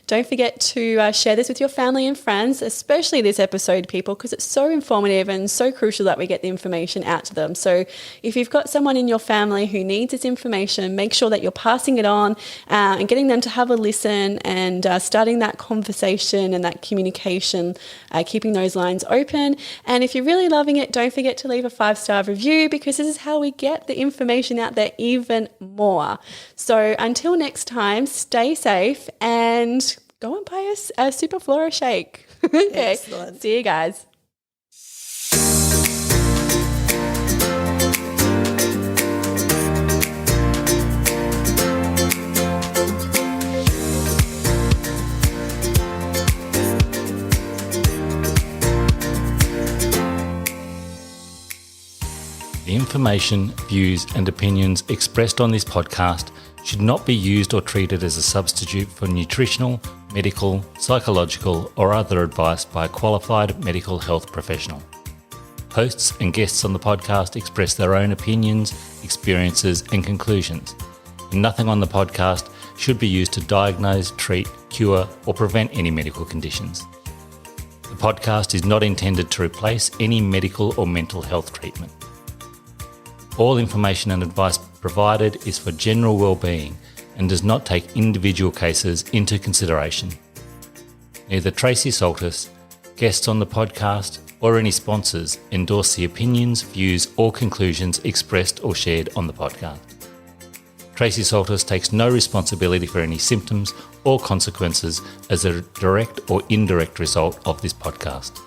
don't forget to share this with your family and friends, especially this episode, people, because it's so informative and so crucial that we get the information out to them. So if you've got someone in your family who needs this information, make sure that you're passing it on and getting them to have a listen and starting that conversation and that communication, keeping those lines open. And if you're really loving it, don't forget to leave a 5-star review, because this is how we get the information out there even more. So until next time, stay safe and go and buy a Superflora shake. Okay. Excellent. See you guys. The information, views and opinions expressed on this podcast should not be used or treated as a substitute for nutritional, medical, psychological or other advice by a qualified medical health professional. Hosts and guests on the podcast express their own opinions, experiences and conclusions, and nothing on the podcast should be used to diagnose, treat, cure or prevent any medical conditions. The podcast is not intended to replace any medical or mental health treatment. All information and advice provided is for general well-being and does not take individual cases into consideration. Neither Tracy Saltis, guests on the podcast, or any sponsors endorse the opinions, views or conclusions expressed or shared on the podcast. Tracy Saltis takes no responsibility for any symptoms or consequences as a direct or indirect result of this podcast.